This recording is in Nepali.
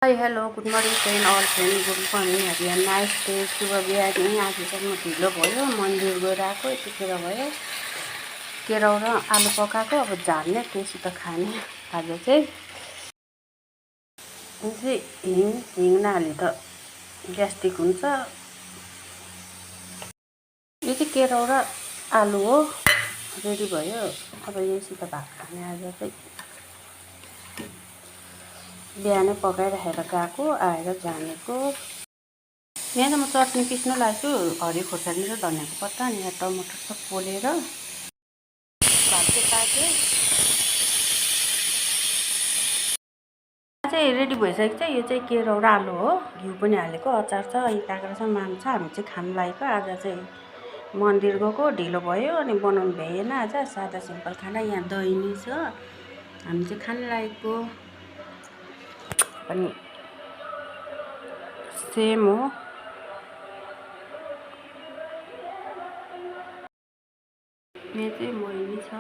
High hello good morning friend all friend good morning Hariya nice day शुभ बिहानी। आज चाहिँ म ढिलो भयो मन्दिर गएर आएको यतिखेर भयो। केराउ र आलु पकाएको अब झार्ने त्यसो त खाने। आज चाहिँ हिङ नहाले त ग्यास्ट्रिक हुन्छ। यो चाहिँ केराउ र आलु हो, रेडी भयो। अब यहीसित भात खाने। आज चाहिँ बिहानै पकाइराखेर गएको, आएर जानेको। यहाँ म चटनी पिस्न लाग्छु, हरियो खोर्सानी र धनियाँको पत्ता अनि यहाँ टमाटर सब पोलेर भात चाहिँ पाक्यो। चाहिँ रेडी भइसकेको छ। यो चाहिँ केराउ र आलु हो, घिउ पनि हालेको, अचार छ, यी काँक्रा छ, माम छ। हामी चाहिँ खानु लागेको। आज चाहिँ मन्दिर गएको, ढिलो भयो अनि बनाउनु भएन। आज सादा सिम्पल खाना। यहाँ दही नै छ, हामी चाहिँ खानु लागेको। अनि सेम हो। यहाँ चाहिँ बहिनी छ।